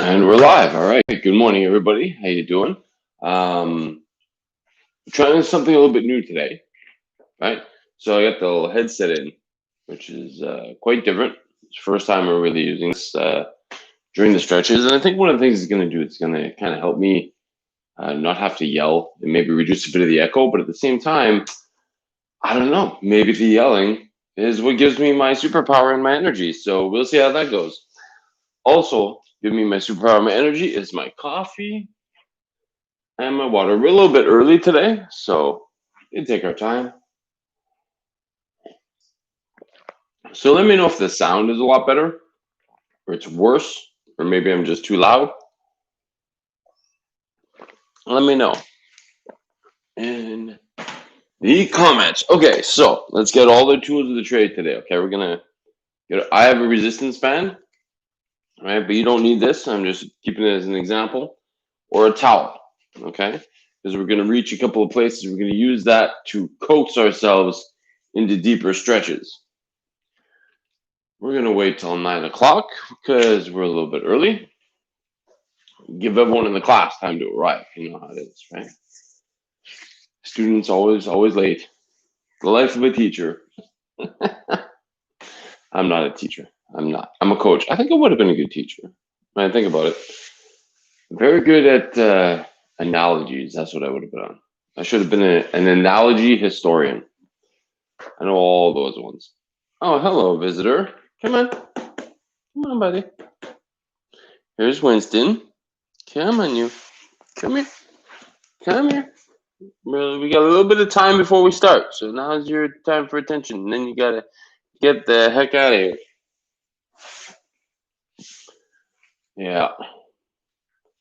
And we're live. All right. Good morning, everybody. How you doing? Um, trying something a little bit new today, right? So I got the little headset in, which is quite different. It's the first time I'm really using this during the stretches, and I think one of the things it's going to do, it's going to kind of help me not have to yell and maybe reduce a bit of the echo. But at the same time, I don't know. Maybe the yelling is what gives me my superpower and my energy. So we'll see how that goes. Also, give me my superpower and my energy is my coffee and my water. We're a little bit early today, so we take our time. So let me know if the sound is a lot better, or it's worse, or maybe I'm just too loud. Let me know in the comments. Okay, so let's get all the tools of the trade today. Okay, we're gonna get. I have a resistance band, right? But you don't need this. I'm just keeping it as an example, or a towel. Okay, because we're gonna reach a couple of places. We're gonna use that to coax ourselves into deeper stretches. We're going to wait till 9 o'clock because we're a little bit early. Give everyone in the class time to arrive. You know how it is, right? Students always late. The life of a teacher. I'm not a teacher. I'm not. I'm a coach. I think I would have been a good teacher. When I think about it. Very good at analogies. That's what I would have been on. I should have been an analogy historian. I know all those ones. Oh, hello, visitor. Come on. Come on, buddy. Here's Winston. Come on, you. Come here. Come here. Well, we got a little bit of time before we start, so now's your time for attention. And then you gotta get the heck out of here. Yeah.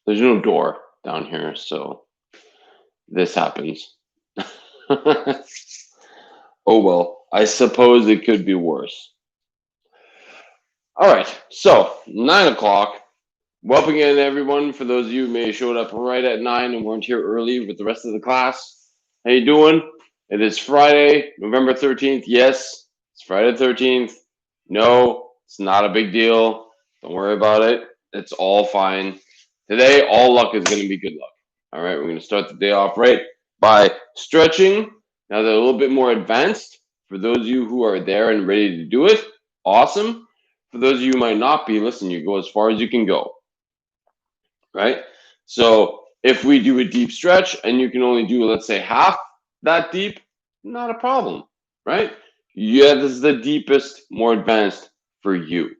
There's no door down here, so this happens. Oh well, I suppose it could be worse. All right, so 9 o'clock. Welcome again, everyone. For those of you who may have showed up right at 9 and weren't here early with the rest of the class, how you doing? It is Friday, November 13th. Yes, it's Friday the 13th. No, it's not a big deal. Don't worry about it. It's all fine. Today, all luck is going to be good luck. All right, we're going to start the day off right by stretching. Now they're a little bit more advanced. For those of you who are there and ready to do it, awesome. For those of you who might not be, listen, you go as far as you can go. Right? So if we do a deep stretch and you can only do, let's say, half that deep, not a problem, right? Yeah, this is the deepest, more advanced for you.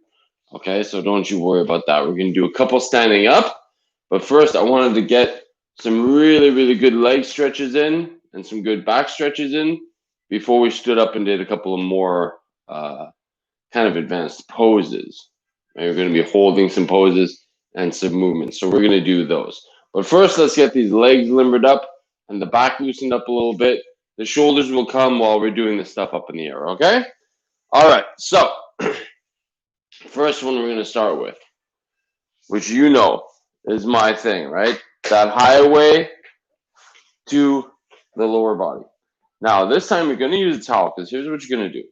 Okay, so don't you worry about that. We're going to do a couple standing up, but first I wanted to get some really good leg stretches in and some good back stretches in before we stood up and did a couple of more kind of advanced poses. Right? We're going to be holding some poses and some movements, so we're going to do those. But first, let's get these legs limbered up and the back loosened up a little bit. The shoulders will come while we're doing this stuff up in the air, okay? All right, so first one we're going to start with, which you know is my thing, right? That highway to the lower body. Now, this time you're going to use a towel because here's what you're going to do.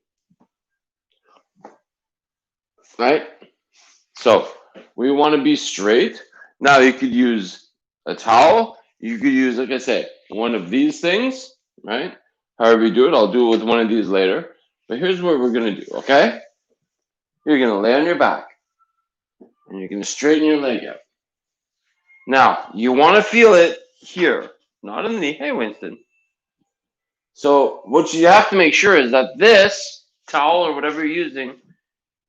Right? So we want to be straight. Now you could use a towel. You could use, like I said, one of these things, right? However you do it, I'll do it with one of these later. But here's what we're going to do, okay? You're going to lay on your back. And you're going to straighten your leg out. Now, you want to feel it here, not in the knee. Hey, Winston. So what you have to make sure is that this towel or whatever you're using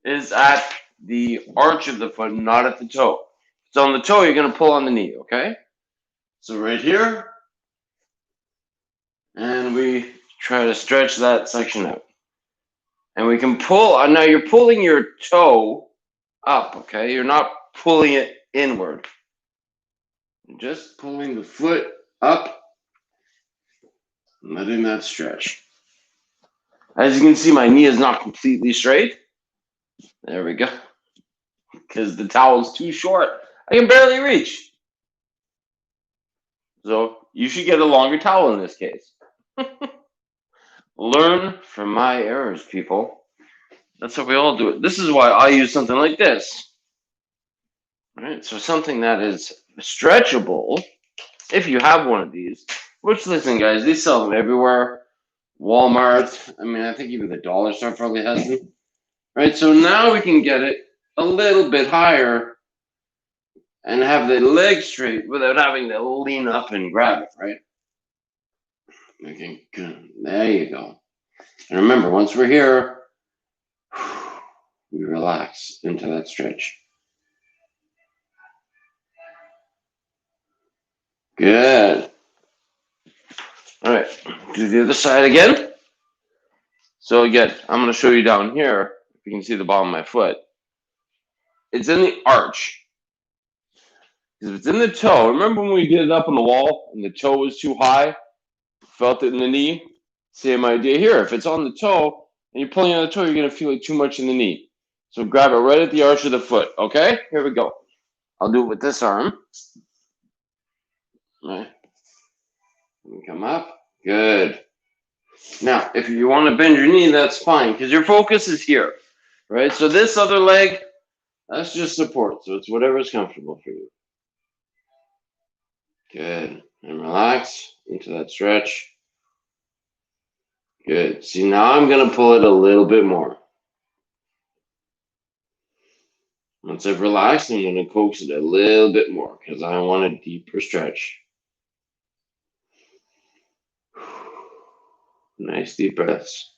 is at the arch of the foot, not at the toe. So on the toe, you're going to pull on the knee, okay? So right here, and we try to stretch that section out. And we can pull, now you're pulling your toe up, okay? You're not pulling it inward. You're just pulling the foot up, and letting that stretch. As you can see, my knee is not completely straight. There we go. Because the towel's too short. I can barely reach. So you should get a longer towel in this case. Learn from my errors, people. That's how we all do it. This is why I use something like this. Right, so something that is stretchable, if you have one of these, which listen, guys, they sell them everywhere. Walmart, I mean, I think even the dollar store probably has them. Right, so now we can get it a little bit higher and have the leg straight without having to lean up and grab it, right? Okay, good. There you go. And remember, once we're here, we relax into that stretch. Good. All right, do the other side again. So again, I'm going to show you down here. If you can see the bottom of my foot, it's in the arch. If it's in the toe, remember when we did it up on the wall and the toe was too high? Felt it in the knee? Same idea here. If it's on the toe and you're pulling on the toe, you're going to feel it too much in the knee. So grab it right at the arch of the foot. Okay, here we go. I'll do it with this arm. All right. Come up. Good. Now, if you want to bend your knee, that's fine because your focus is here, right? So this other leg, that's just support. So it's whatever's comfortable for you. Good. And relax into that stretch. Good. See, now I'm going to pull it a little bit more. Once I've relaxed, I'm going to coax it a little bit more because I want a deeper stretch. Nice deep breaths.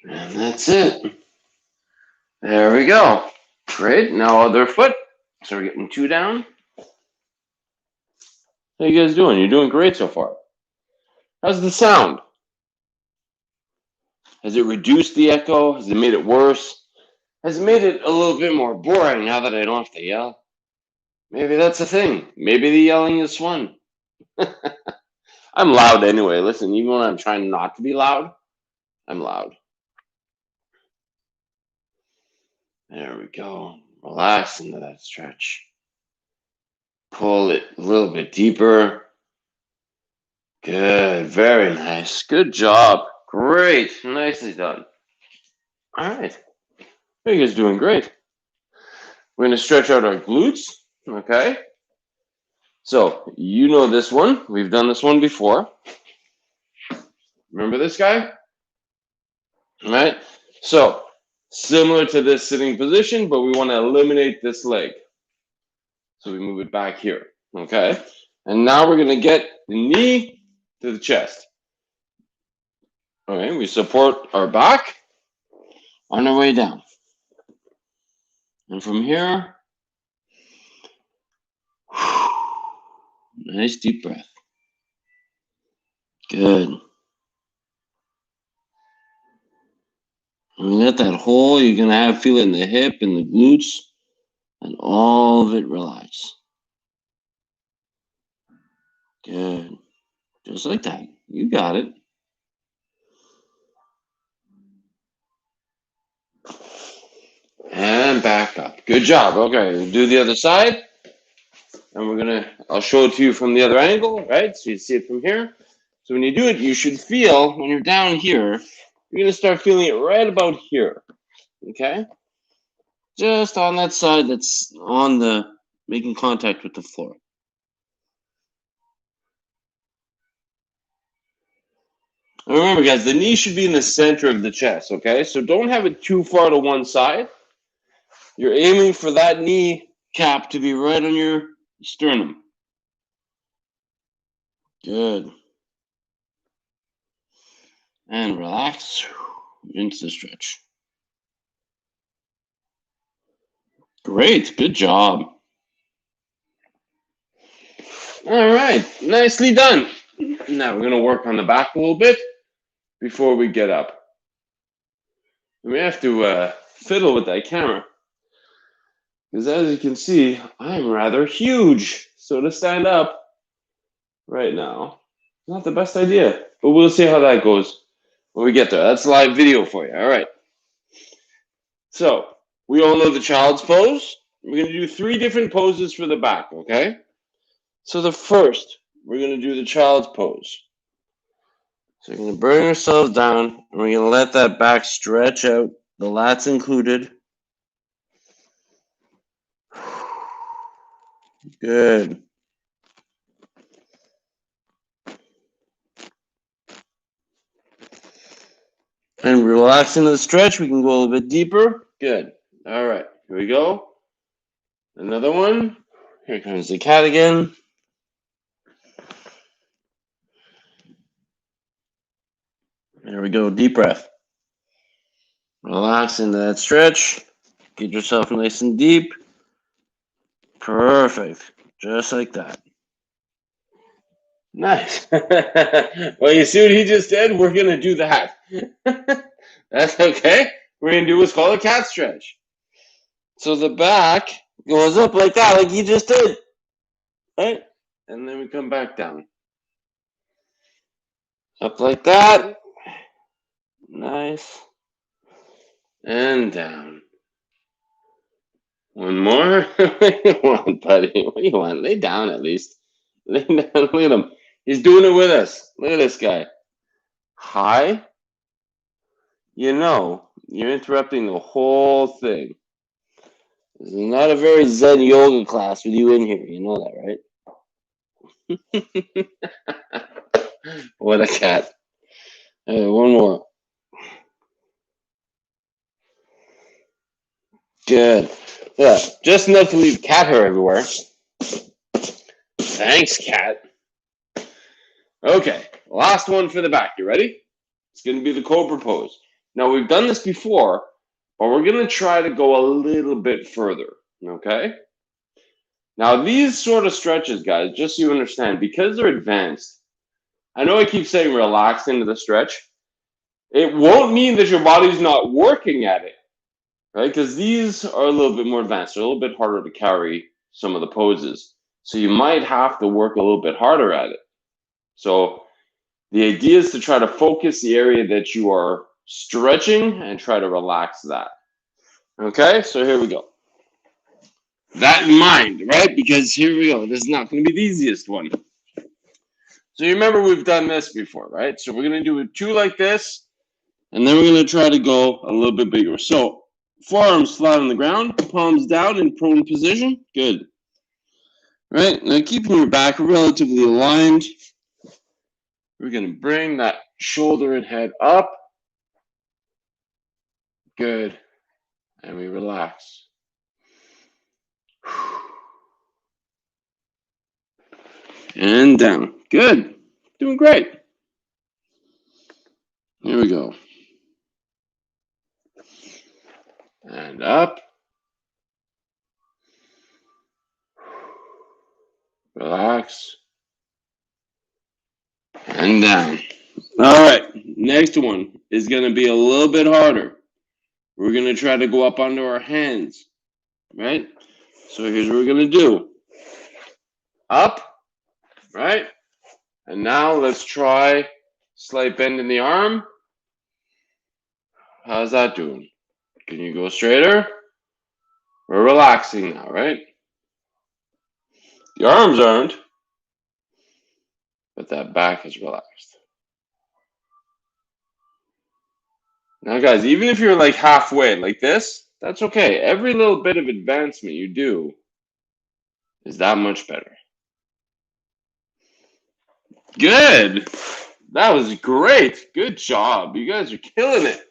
And that's it. There we go. Great. Now other foot. So we're getting 2 down. How you guys doing? You're doing great so far. How's the sound? Has it reduced the echo? Has it made it worse? Has it made it a little bit more boring now that I don't have to yell? Maybe that's the thing. Maybe the yelling is fun. I'm loud anyway. Listen, even when I'm trying not to be loud, I'm loud. There we go. Relax into that stretch. Pull it a little bit deeper. Good. Very nice. Good job. Great. Nicely done. All right. You guys doing great. We're going to stretch out our glutes. Okay. So you know this one. We've done this one before. Remember this guy? All right. So similar to this sitting position, but we want to eliminate this leg. So we move it back here. Okay. And now we're going to get the knee to the chest. Okay. We support our back on our way down. And from here, nice deep breath. Good. And let that hole you're going to feel it in the hip and the glutes, and all of it relax. Good. Just like that. You got it. And back up. Good job. Okay, we'll do the other side. And I'll show it to you from the other angle, right? So you see it from here. So when you do it, you should feel, when you're down here, you're going to start feeling it right about here. Okay? Just on that side that's making contact with the floor. And remember, guys, the knee should be in the center of the chest, okay? So don't have it too far to one side. You're aiming for that knee cap to be right on your sternum. Good. And relax into the stretch. Great. Good job. All right. Nicely done. Now we're going to work on the back a little bit before we get up. We have to fiddle with that camera. Because as you can see, I'm rather huge. So to stand up right now, not the best idea. But we'll see how that goes when we get there. That's live video for you. All right. So we all know the child's pose. We're going to do 3 different poses for the back, okay? So the first, we're going to do the child's pose. So you're going to bring yourself down, and we're going to let that back stretch out, the lats included. Good. And relax into the stretch. We can go a little bit deeper. Good. All right. Here we go. Another one. Here comes the cat again. There we go. Deep breath. Relax into that stretch. Get yourself nice and deep. Perfect. Just like that. Nice. Well, you see what he just did? We're going to do that. That's okay. We're going to do what's called a cat stretch. So the back goes up like that, like you just did. Right? And then we come back down. Up like that. Nice. And down. One more. What do you want, buddy? What do you want? Lay down at least. Lay down. Look at him. He's doing it with us. Look at this guy. Hi. You know, you're interrupting the whole thing. This is not a very Zen yoga class with you in here. You know that, right? What a cat. One more. Good. Yeah, just enough to leave cat hair everywhere. Thanks, cat. Okay, last one for the back. You ready? It's going to be the cobra pose. Now, we've done this before, but we're going to try to go a little bit further, okay? Now, these sort of stretches, guys, just so you understand, because they're advanced, I know I keep saying relax into the stretch. It won't mean that your body's not working at it, right? Because these are a little bit more advanced. They're a little bit harder to carry some of the poses. So you might have to work a little bit harder at it. So the idea is to try to focus the area that you are stretching and try to relax that. Okay, so here we go. That in mind, right? Because here we go. This is not going to be the easiest one. So you remember we've done this before, right? So we're going to do two like this, and then we're going to try to go a little bit bigger. So forearms flat on the ground, palms down in prone position. Good. Right, now keeping your back relatively aligned. We're going to bring that shoulder and head up. Good. And we relax. And down. Good. Doing great. Here we go. And up. Relax. And down. All right. Next one is going to be a little bit harder. We're going to try to go up onto our hands. Right? So here's what we're going to do. Up. Right? And now let's try slight bend in the arm. How's that doing? Can you go straighter? We're relaxing now, right? The arms aren't, but that back is relaxed. Now, guys, even if you're like halfway like this, that's okay. Every little bit of advancement you do is that much better. Good. That was great. Good job. You guys are killing it.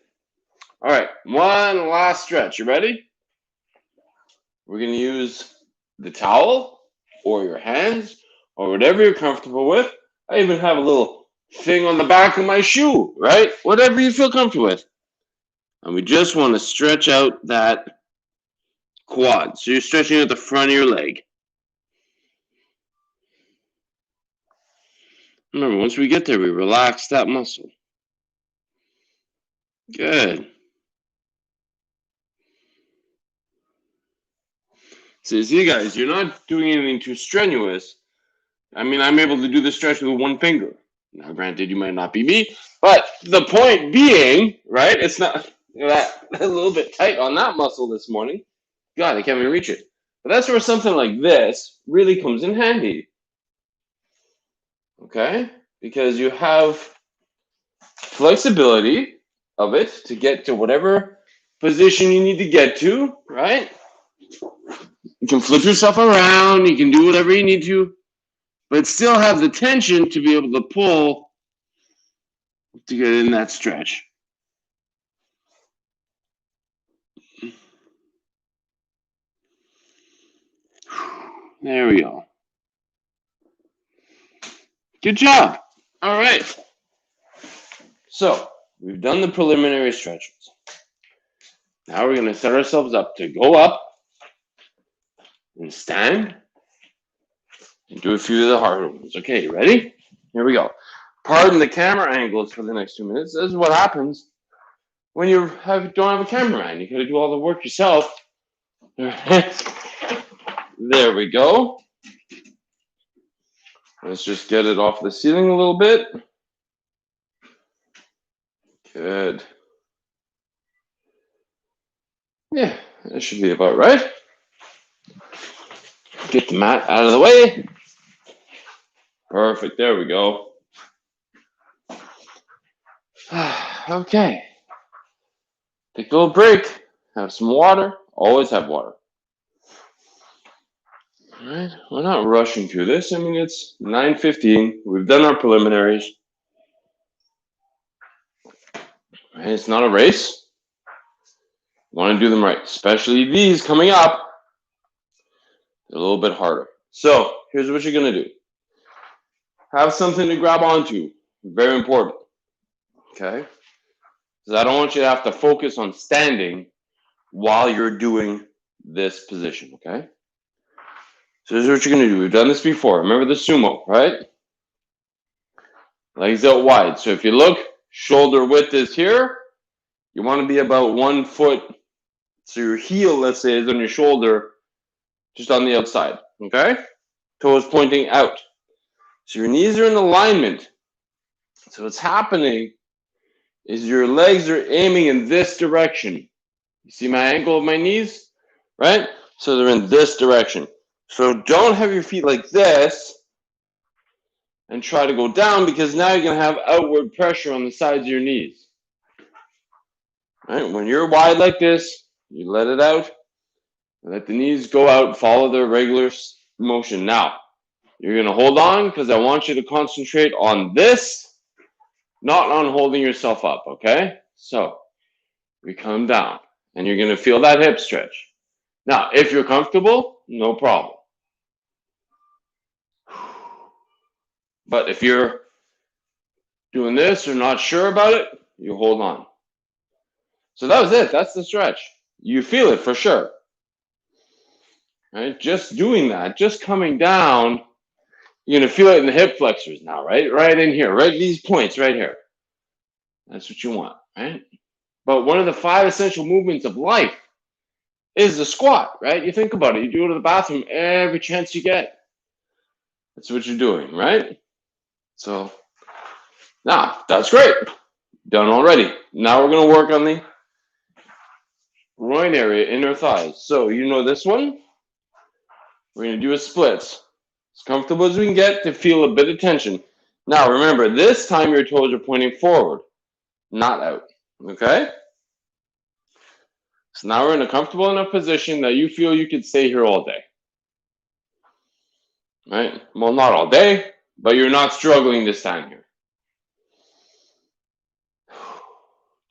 All right, one last stretch. You ready? We're going to use the towel or your hands or whatever you're comfortable with. I even have a little thing on the back of my shoe, right? Whatever you feel comfortable with. And we just want to stretch out that quad. So you're stretching out the front of your leg. Remember, once we get there, we relax that muscle. Good. So you see, guys, you're not doing anything too strenuous. I mean, I'm able to do the stretch with one finger. Now, granted, you might not be me, but the point being, right, it's not that a little bit tight on that muscle this morning. God, I can't even reach it. But that's where something like this really comes in handy. Okay? Because you have flexibility of it to get to whatever position you need to get to, right? You can flip yourself around. You can do whatever you need to, but still have the tension to be able to pull to get in that stretch. There we go. Good job. All right. So we've done the preliminary stretches. Now we're going to set ourselves up to go up and stand and do a few of the harder ones. Okay, you ready? Here we go. Pardon the camera angles for the next 2 minutes. This is what happens when you don't have a cameraman. You got to do all the work yourself. There we go. Let's just get it off the ceiling a little bit. Good. Yeah, that should be about right. Get the mat out of the way. Perfect. There we go. Okay. Take a little break. Have some water. Always have water. All right. We're not rushing through this. I mean, it's 9:15. We've done our preliminaries. Right? It's not a race. You want to do them right, especially these coming up. They're a little bit harder. So here's what you're going to do. Have something to grab onto. Very important. Okay? Because I don't want you to have to focus on standing while you're doing this position. Okay? So here's what you're going to do. We've done this before. Remember the sumo, right? Legs out wide. So if you look, shoulder width is here. You want to be about 1 foot. So your heel, let's say, is on your shoulder, just on the outside. Okay? Toes pointing out. So your knees are in alignment. So what's happening is your legs are aiming in this direction. You see my angle of my knees? Right? So they're in this direction. So don't have your feet like this and try to go down, because now you're going to have outward pressure on the sides of your knees. Right? When you're wide like this, you let it out. Let the knees go out, follow their regular motion. Now, you're going to hold on, because I want you to concentrate on this, not on holding yourself up, okay? So we come down, and you're going to feel that hip stretch. Now, if you're comfortable, no problem. But if you're doing this or not sure about it, you hold on. So that was it. That's the stretch. You feel it for sure. Right? Just doing that, just coming down, you're going to feel it in the hip flexors now, right? Right in here, right? These points right here. That's what you want, right? But one of the 5 essential movements of life is the squat, right? You think about it. You do it to the bathroom every chance you get. That's what you're doing, right? So now that's great. Done already. Now we're going to work on the groin area, inner thighs. So you know this one. We're going to do a splits. As comfortable as we can get to feel a bit of tension. Now remember, this time your toes are pointing forward, not out. Okay? So now we're in a comfortable enough position that you feel you could stay here all day. Right? Well, not all day, but you're not struggling to stand here.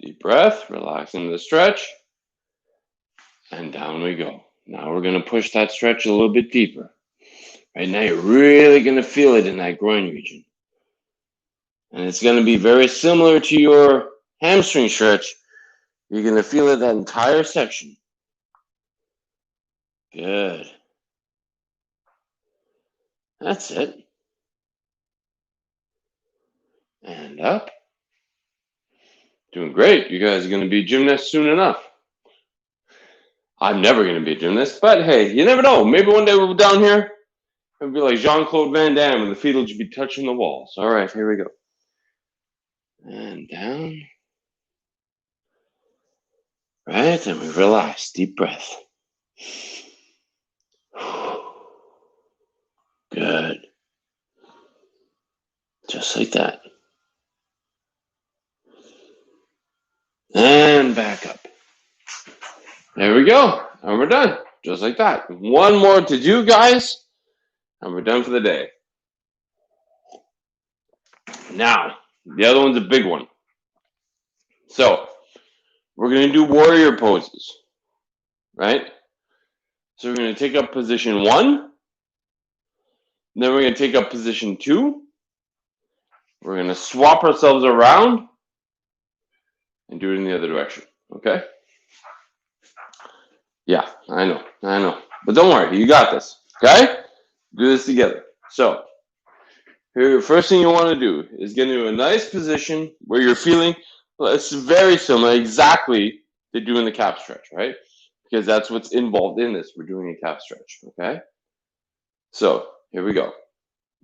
Deep breath, relaxing the stretch, and down we go. Now we're going to push that stretch a little bit deeper. Right now you're really going to feel it in that groin region. And it's going to be very similar to your hamstring stretch. You're going to feel it that entire section. Good. That's it. And up. Doing great. You guys are going to be gymnasts soon enough. I'm never going to be a gymnast, but hey, you never know. Maybe one day we'll be down here and be like Jean-Claude Van Damme and the feet will just be touching the walls. All right, here we go. And down. Right, and we relax. Deep breath. Good. Just like that. And back up. There we go. And we're done. Just like that. One more to do, guys, and we're done for the day. Now, the other one's a big one. So, we're going to do warrior poses, right? So, we're going to take up position 1. Then we're going to take up position 2. We're going to swap ourselves around and do it in the other direction, okay? Yeah, I know. But don't worry, you got this, okay? Do this together. So, here, first thing you want to do is get into a nice position where you're feeling, well, it's very similar exactly to doing the calf stretch, right? Because that's what's involved in this. We're doing a calf stretch, okay? So, here we go.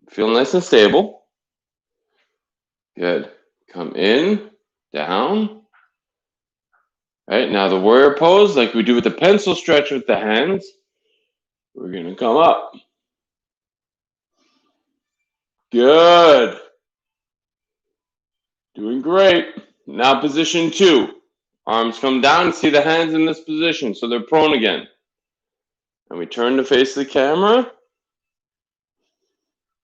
Feel nice and stable. Good. Come in, down. Right, now the warrior pose, like we do with the pencil stretch with the hands, we're going to come up. Good. Doing great. Now position 2. Arms come down, see the hands in this position, so they're prone again. And we turn to face the camera.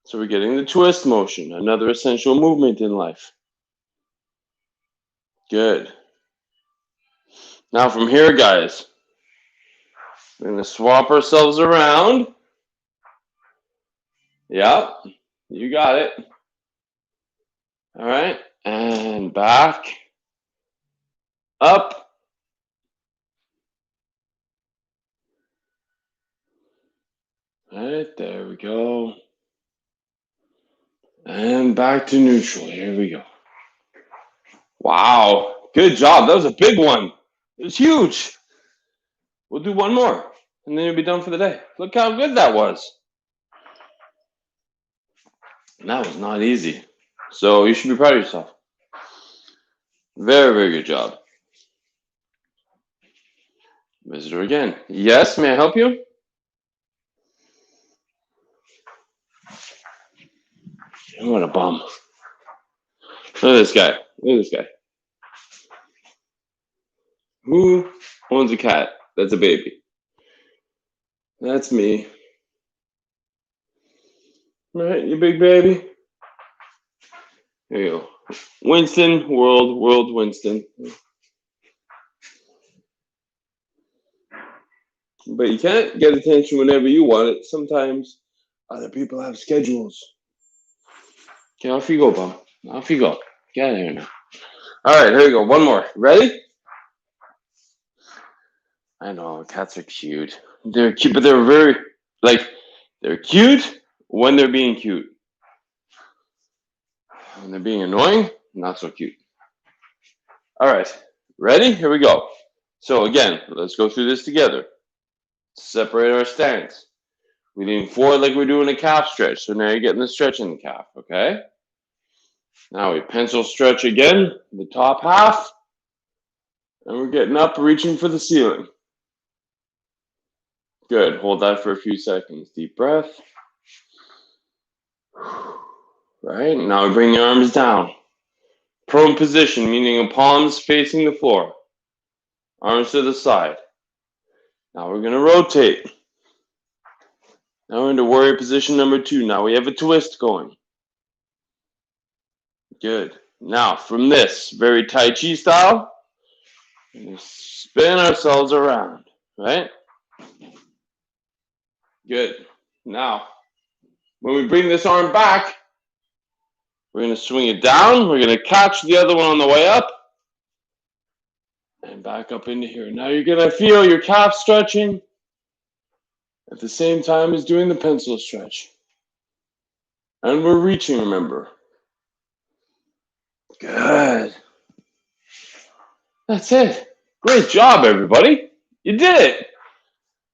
So we're getting the twist motion, another essential movement in life. Good. Now from here, guys, we're going to swap ourselves around. Yep, you got it. All right, and back, up. All right, there we go. And back to neutral. Here we go. Wow, good job. That was a big one. It was huge. We'll do one more, and then you'll be done for the day. Look how good that was. And that was not easy. So you should be proud of yourself. Very, very good job. Visitor again. Yes, may I help you? What a bum. Look at this guy. Look at this guy. Who owns a cat? That's a baby. That's me. Right, you big baby? There you go. Winston, world Winston. But you can't get attention whenever you want it. Sometimes other people have schedules. Okay, off you go, bum. Off you go. Get out of here now. All right, here we go. One more. Ready? I know, cats are cute. They're cute, but they're very, they're cute when they're being cute. When they're being annoying, not so cute. All right, ready? Here we go. So again, let's go through this together. Separate our stance. We lean forward like we're doing a calf stretch. So now you're getting the stretch in the calf, okay? Now we pencil stretch again, the top half. And we're getting up, reaching for the ceiling. Good. Hold that for a few seconds. Deep breath. Right. Now we bring the arms down. Prone position, meaning the palms facing the floor. Arms to the side. Now we're going to rotate. Now we're into warrior position number 2. Now we have a twist going. Good. Now from this, very Tai Chi style, we're going to spin ourselves around. Right? Good. Now, when we bring this arm back, we're going to swing it down. We're going to catch the other one on the way up. And back up into here. Now you're going to feel your calf stretching at the same time as doing the pencil stretch. And we're reaching, remember. Good. That's it. Great job, everybody. You did it.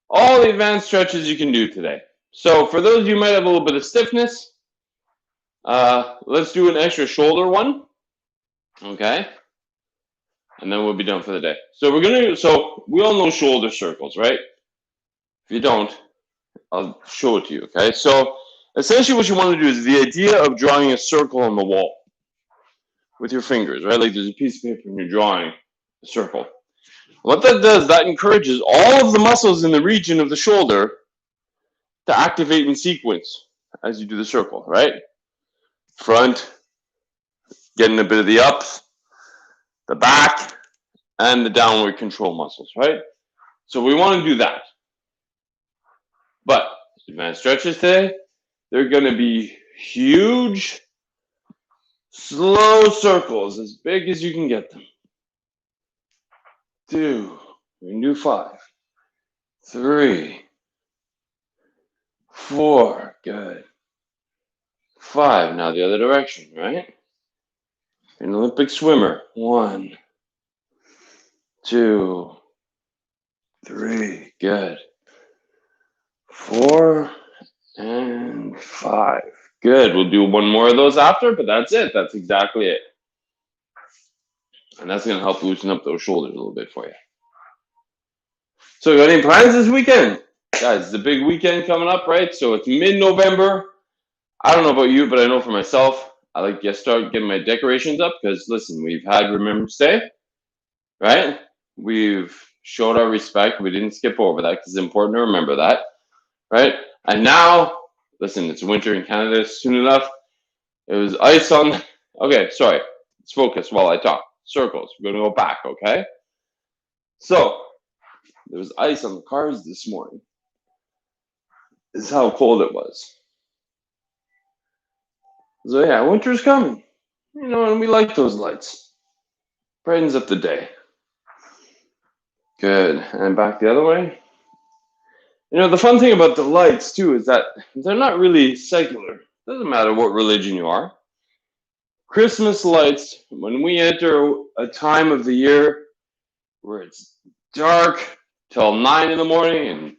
All the advanced stretches you can do today. So for those of you who might have a little bit of stiffness, let's do an extra shoulder one. Okay. And then we'll be done for the day. So we all know shoulder circles, right? If you don't, I'll show it to you, okay? So essentially what you want to do is the idea of drawing a circle on the wall with your fingers, right? Like there's a piece of paper and you're drawing a circle. What that does, that encourages all of the muscles in the region of the shoulder to activate in sequence as you do the circle, right? Front, getting a bit of the ups, the back, and the downward control muscles, right? So we want to do that. But advanced stretches today, they're going to be huge, slow circles, as big as you can get them. 2, we can do 5, 3, 4, good. 5, now the other direction, right? An Olympic swimmer. 1, 2, 3, good. 4 and 5. Good. We'll do one more of those after, but that's it. That's exactly it. And that's going to help loosen up those shoulders a little bit for you. So, you got any plans this weekend? Guys, it's a big weekend coming up, right? So, it's mid-November. I don't know about you, but I know for myself, I like to start getting my decorations up because, listen, we've had Remembrance Day, right? We've showed our respect. We didn't skip over that because it's important to remember that, right? And now, listen, it's winter in Canada soon enough. It was ice on. Okay, sorry. Let's focus while I talk. Circles. We're going to go back, okay? So, there was ice on the cars this morning. This is how cold it was. So, yeah, winter's coming. You know, and we like those lights. Brightens up the day. Good. And back the other way. You know, the fun thing about the lights, too, is that they're not really secular. Doesn't matter what religion you are. Christmas lights, when we enter a time of the year where it's dark till 9 in the morning and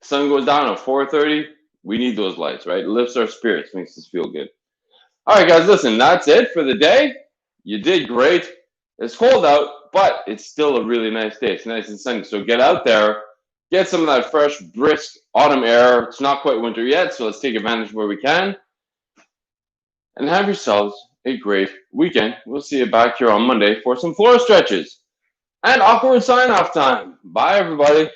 sun goes down at 4:30, we need those lights, right? It lifts our spirits, makes us feel good. All right, guys, listen, that's it for the day. You did great. It's cold out, but it's still a really nice day. It's nice and sunny. So get out there, get some of that fresh, brisk autumn air. It's not quite winter yet, so let's take advantage where we can. And have yourselves a great weekend. We'll see you back here on Monday for some floor stretches and awkward sign-off time. Bye, everybody.